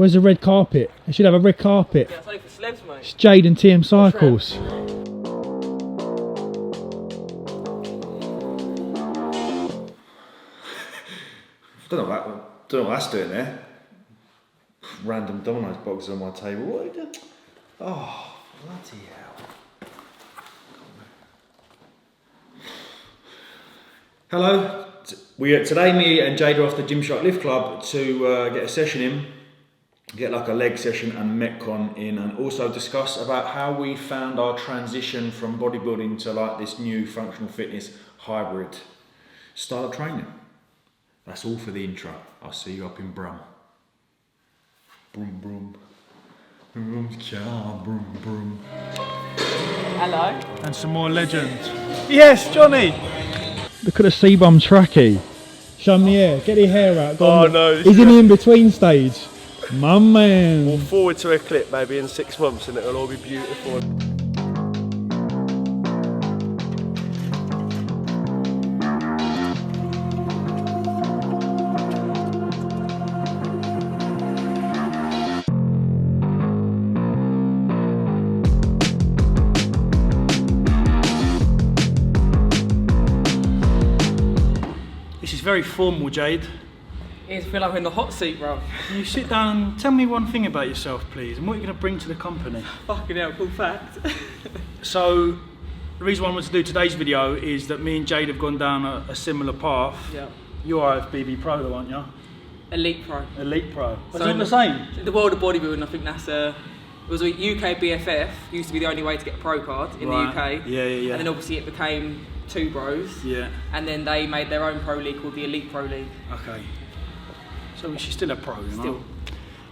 Where's the red carpet? They should have a red carpet. Yeah, it's only for celebs, mate. It's Jade and TM Cycles. Don't know what that's doing there. Random Domino's boxes on my table. What are you doing? Oh, bloody hell. Hello. Today me and Jade are off the Gymshark Lift Club to get a session in. Get like a leg session and Metcon in, and also discuss about how we found our transition from bodybuilding to like this new functional fitness hybrid style of training. That's all for the intro. I'll see you up in Brum. Brum brum. Brum brum brum. Hello. And some more legends. Yes, Johnny! Look at the C-bum trackie. Show him the hair. Get your hair out. Go on. No. He's in the in-between stage. My man. We'll forward to a clip maybe in 6 months and it'll all be beautiful. This is very formal, Jade. I feel like we're in the hot seat, bro. Can you sit down and tell me one thing about yourself, please, and what you're going to bring to the company? Fucking hell, cool fact. So, the reason why I want to do today's video is that me and Jade have gone down a similar path. Yeah. You are IFBB Pro though, aren't you? Elite Pro. Elite Pro. But So it's not the same. In the world of bodybuilding, I think that's it was a UK BFF, used to be the only way to get a pro card in the UK. Yeah. And then obviously it became two bros. Yeah. And then they made their own pro league called the Elite Pro League. Okay. So she's still a pro, you know? Still.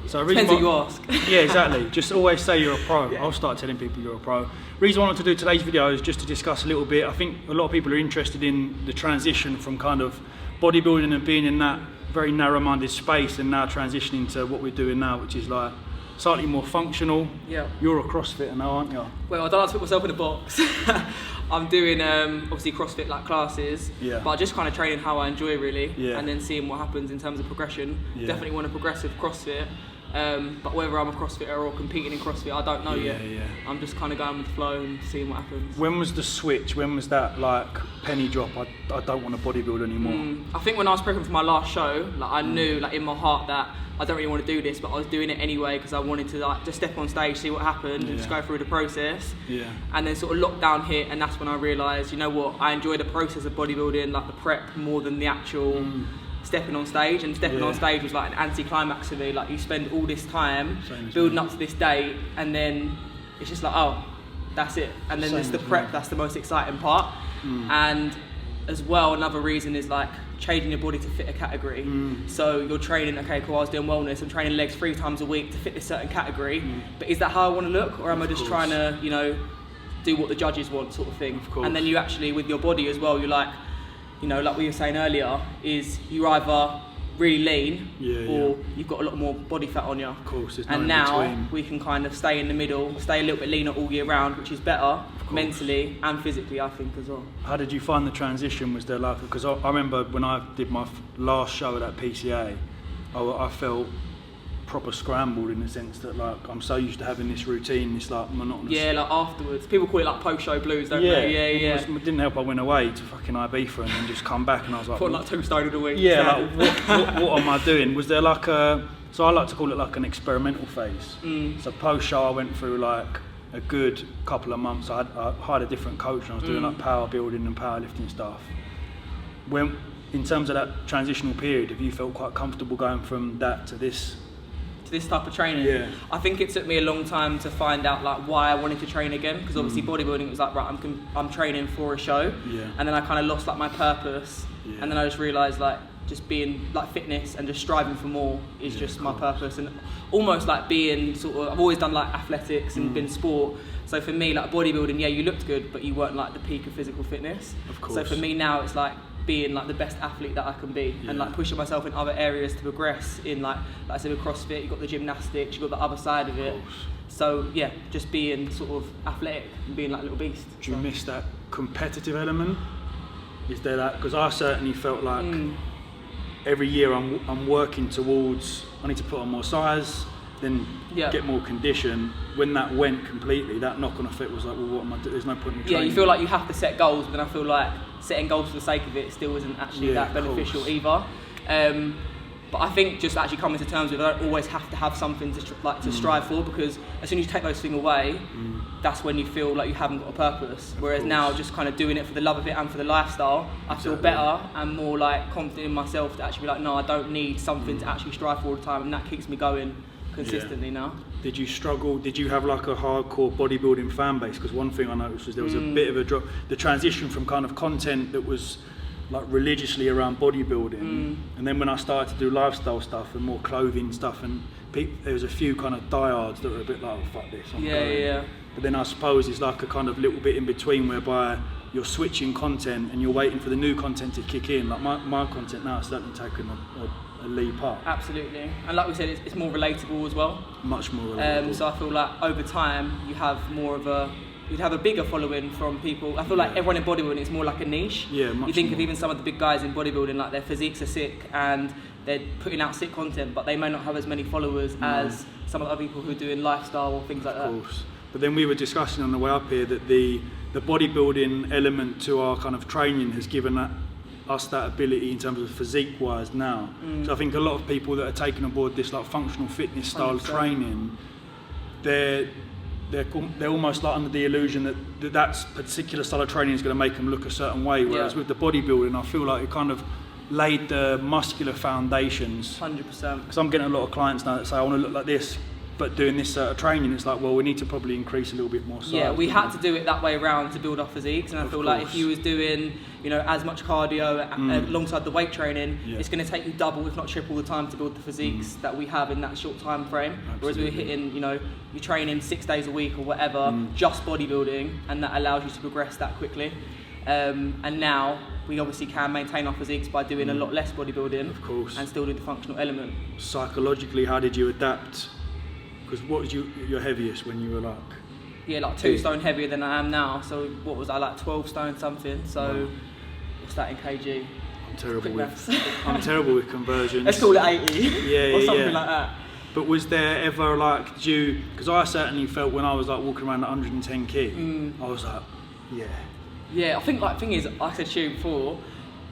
So Depends what you ask. Yeah, exactly. Just always say you're a pro. Yeah. I'll start telling people you're a pro. Reason I wanted to do today's video is just to discuss a little bit. I think a lot of people are interested in the transition from kind of bodybuilding and being in that very narrow-minded space and now transitioning to what we're doing now, which is like slightly more functional. Yeah. You're a CrossFitter now, aren't you? Well, I don't like to put myself in a box. I'm doing obviously CrossFit like classes, Yeah. but just kind of training how I enjoy really, Yeah. and then seeing what happens in terms of progression. Yeah. Definitely want to progress with CrossFit, but whether I'm a CrossFitter or competing in CrossFit, I don't know yet. Yeah. I'm just kind of going with the flow and seeing what happens. When was the switch? When was that like penny drop? I don't want to bodybuild anymore. I think when I was prepping for my last show, like I knew like in my heart that I don't really want to do this, but I was doing it anyway because I wanted to like just step on stage, see what happened, and just go through the process. Yeah. And then sort of lockdown hit, and that's when I realised, you know what, I enjoy the process of bodybuilding, like the prep more than the actual stepping on stage. And stepping on stage was like an anti-climax for me. Like you spend all this time building up to this date, and then it's just like, oh, that's it. And then it's the prep that's the most exciting part. And as well, another reason is like changing your body to fit a category. So you're training, okay, cool, I was doing wellness, I'm training legs 3 times a week to fit this certain category, but is that how I want to look, or am I just trying to, you know, do what the judges want, sort of thing? Of course. And then you actually, with your body as well, you're like, you know, like we were saying earlier, is you're either really lean or you've got a lot more body fat on you. Of course, there's no and in now between. we can kind of stay in the middle, stay a little bit leaner all year round, which is better mentally and physically, I think, as well. How did you find the transition? Was there like, because I remember when I did my last show at that PCA, I felt proper scrambled in the sense that like I'm so used to having this routine, this like monotonous. Yeah, like afterwards. People call it like post-show blues, don't they? Yeah. It didn't help I went away to fucking Ibiza and then just come back and I was like... Put like 2 stone a week. Yeah, like what am I doing? Was there like a... So I like to call it like an experimental phase. So post-show I went through like a good couple of months. I hired a different coach and I was doing like power building and powerlifting stuff. When, in terms of that transitional period, have you felt quite comfortable going from that to this type of training? Yeah. I think it took me a long time to find out like why I wanted to train again, because obviously bodybuilding was like, right, I'm training for a show, and then I kind of lost like my purpose, and then I just realised like just being like fitness and just striving for more is just my purpose, and almost like being sort of, I've always done like athletics and been sport, so for me like bodybuilding, yeah, you looked good but you weren't like the peak of physical fitness. Of course. So for me now it's like being like the best athlete that I can be, and like pushing myself in other areas to progress in like I said with CrossFit, you've got the gymnastics, you've got the other side of it. So yeah, just being sort of athletic and being like a little beast. Do you miss that competitive element? Is there that? Because I certainly felt like every year I'm working towards, I need to put on more size, then get more condition. When that went completely, that knock-on effect was like, well, what am I doing? There's no point in training. Yeah, you feel like you have to set goals, but then I feel like setting goals for the sake of it still isn't actually that beneficial either. But I think just actually coming to terms with, I don't always have to have something to strive for, because as soon as you take those things away, that's when you feel like you haven't got a purpose. Whereas now, just kind of doing it for the love of it and for the lifestyle, I feel better and more like confident in myself to actually be like, no, I don't need something to actually strive for all the time, and that keeps me going consistently now. Did you struggle? Did you have like a hardcore bodybuilding fan base? Because one thing I noticed was there was a bit of a drop. The transition from kind of content that was like religiously around bodybuilding, and then when I started to do lifestyle stuff and more clothing stuff, and there was a few kind of diehards that were a bit like, oh, fuck this, I'm going. But then I suppose it's like a kind of little bit in between, whereby you're switching content and you're waiting for the new content to kick in. Like my content now has certainly taken a leap up. Absolutely, and like we said, it's more relatable as well. Much more relatable. So I feel like over time you have more of you'd have a bigger following from people. I feel like everyone in bodybuilding is more like a niche. Yeah, much You think more. of even some of the big guys in bodybuilding, like their physiques are sick and they're putting out sick content, but they may not have as many followers as some of the other people who are doing lifestyle or things like that. Of course. But then we were discussing on the way up here that the bodybuilding element to our kind of training has given us that ability in terms of physique wise now. So I think a lot of people that are taking on board this like functional fitness style 100%. training, they're almost like under the illusion that particular style of training is going to make them look a certain way, whereas with the bodybuilding I feel like it kind of laid the muscular foundations. 100%. Because I'm getting a lot of clients now that say I want to look like this, but doing this training, it's like, well, we need to probably increase a little bit more size. Yeah, we had to do it that way around to build our physiques, and I feel like if you was doing, as much cardio alongside the weight training, it's going to take you double, if not triple, the time to build the physiques that we have in that short time frame. Absolutely. Whereas we're hitting, you're training 6 days a week or whatever, just bodybuilding, and that allows you to progress that quickly. And now we obviously can maintain our physiques by doing a lot less bodybuilding, Of course. and still do the functional element. Psychologically, how did you adapt? Because what was your heaviest when you were like? Yeah, like 2 stone heavier than I am now. So what was I, like 12 stone something? So what's that in kg? I'm terrible with conversions. Let's call it 80. Or something like that. But was there ever like, because I certainly felt when I was like walking around at 110 kg, I was like, Yeah, I think thing is, like I said to you before,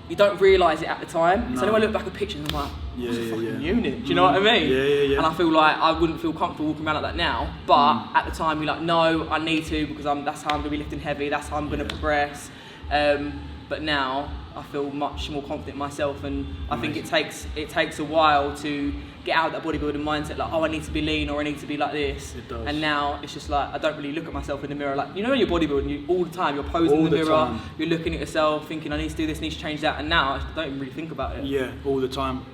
you don't realise it at the time. No. So then I look back at pictures and I'm like, what's a fucking unit? Do you know what I mean? Yeah. And I feel like I wouldn't feel comfortable walking around like that now. But at the time, you're like, no, I need to, because that's how I'm going to be lifting heavy. That's how I'm going to progress. But now I feel much more confident in myself, and I think it takes a while to get out of that bodybuilding mindset, like, oh, I need to be lean or I need to be like this. It does. And now it's just like, I don't really look at myself in the mirror. Like, when you're bodybuilding, all the time, you're posing in the mirror, you're looking at yourself, thinking, I need to do this, I need to change that. And now I don't even really think about it. Yeah, all the time,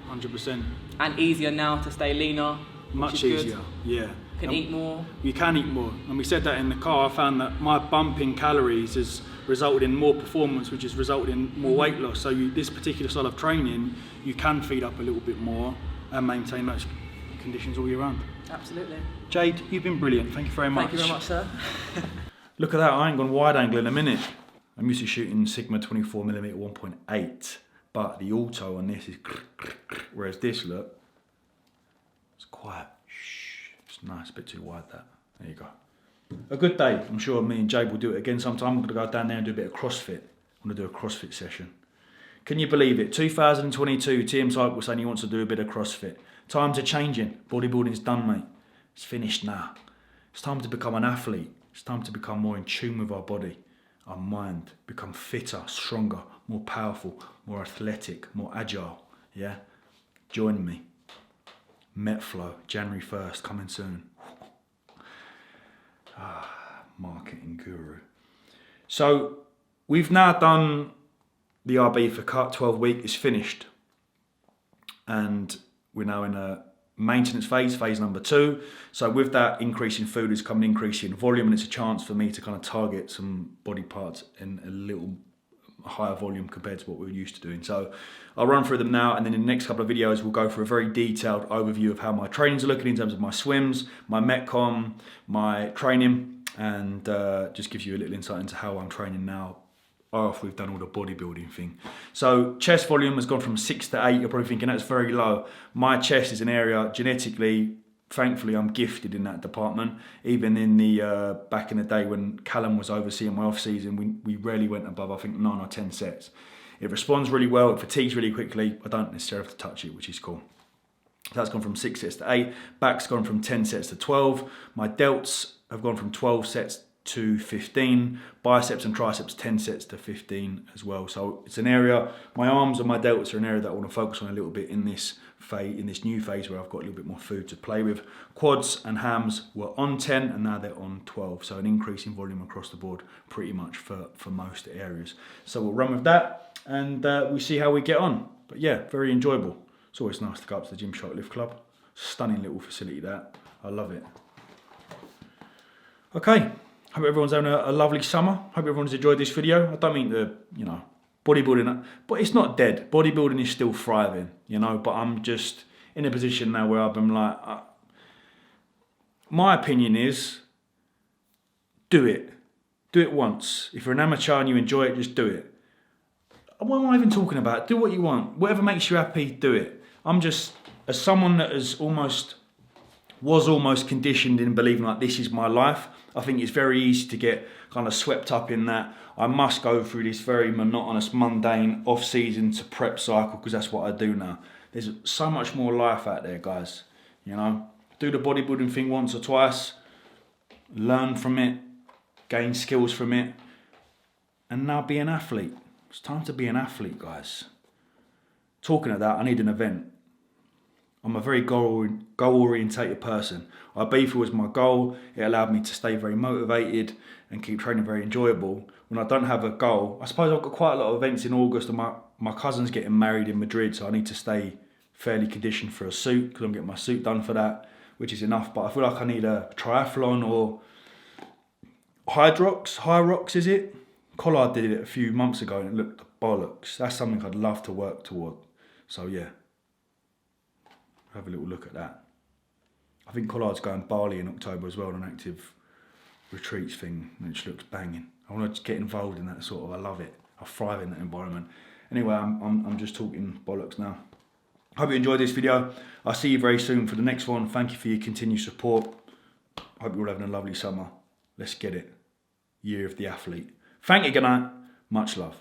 100%. And easier now to stay leaner. Much easier, yeah. Can eat more. You can eat more, and we said that in the car. I found that my bump in calories has resulted in more performance, which has resulted in more weight loss. So this particular style of training, you can feed up a little bit more and maintain those conditions all year round. Absolutely. Jade, you've been brilliant. Thank you very much. Thank you very much, sir. Look at that, I ain't gone wide angle in a minute. I'm used to shooting Sigma 24mm 1.8, but the auto on this is whereas this, look, it's quiet. It's nice, a bit too wide that. There you go. A good day. I'm sure me and Jade will do it again sometime. I'm going to go down there and do a bit of CrossFit. I'm going to do a CrossFit session. Can you believe it? 2022, TM Cycle saying he wants to do a bit of CrossFit. Times are changing. Bodybuilding's done, mate. It's finished now. It's time to become an athlete. It's time to become more in tune with our body, our mind, become fitter, stronger, more powerful, more athletic, more agile. Yeah? Join me. Metflow, January 1st, coming soon. Marketing guru. So we've now done the RB for cut, 12 week is finished. And we're now in a maintenance phase number 2. So with that increase in food has come an increase in volume, and it's a chance for me to kind of target some body parts in a little higher volume compared to what we were used to doing. So I'll run through them now, and then in the next couple of videos we'll go for a very detailed overview of how my trainings are looking in terms of my swims, my Metcon, my training, and just gives you a little insight into how I'm training now after we've done all the bodybuilding thing. So chest volume has gone from 6 to 8. You're probably thinking that's very low. My chest is an area genetically thankfully I'm gifted in that department. Even in the back in the day when Callum was overseeing my off season, we rarely went above, I think, 9 or 10 sets. It responds really well, it fatigues really quickly. I don't necessarily have to touch it, which is cool. So that's gone from 6 sets to 8. Back's gone from 10 sets to 12. My delts have gone from 12 sets to 15. Biceps and triceps 10 sets to 15 as well. So it's an area, my arms and my delts are an area that I want to focus on a little bit in this phase, in this new phase where I've got a little bit more food to play with. Quads and hams were on 10 and now they're on 12. So an increase in volume across the board pretty much for most areas. So we'll run with that and we'll see how we get on. But yeah, very enjoyable. It's always nice to go up to the Gymshark Lift Club. Stunning little facility that. I love it. Okay, hope everyone's having a lovely summer. Hope everyone's enjoyed this video. I don't mean to, bodybuilding, but it's not dead. Bodybuilding is still thriving, but I'm just in a position now where I'm like, my opinion is, do it. Do it once. If you're an amateur and you enjoy it, just do it. What am I even talking about? Do what you want. Whatever makes you happy, do it. I'm just, as someone that was almost conditioned in believing like this is my life, I think it's very easy to get kind of swept up in that I must go through this very monotonous, mundane off-season to prep cycle because that's what I do now. There's so much more life out there, guys. Do the bodybuilding thing once or twice, learn from it, gain skills from it, and now be an athlete. It's time to be an athlete, guys. Talking of that, I need an event. I'm a very goal-orientated person. Ibiza was my goal. It allowed me to stay very motivated and keep training very enjoyable. When I don't have a goal, I suppose I've got quite a lot of events in August and my cousin's getting married in Madrid, so I need to stay fairly conditioned for a suit because I'm getting my suit done for that, which is enough. But I feel like I need a triathlon or Hyrox, is it? Collard did it a few months ago and it looked bollocks. That's something I'd love to work toward. So yeah, have a little look at that. I think Collard's going Bali in October as well on an active retreats thing, which looks banging. I want to get involved in that sort of, I love it. I thrive in that environment. Anyway, I'm just talking bollocks now. Hope you enjoyed this video. I'll see you very soon for the next one. Thank you for your continued support. Hope you're all having a lovely summer. Let's get it. Year of the Athlete. Thank you, good night. Much love.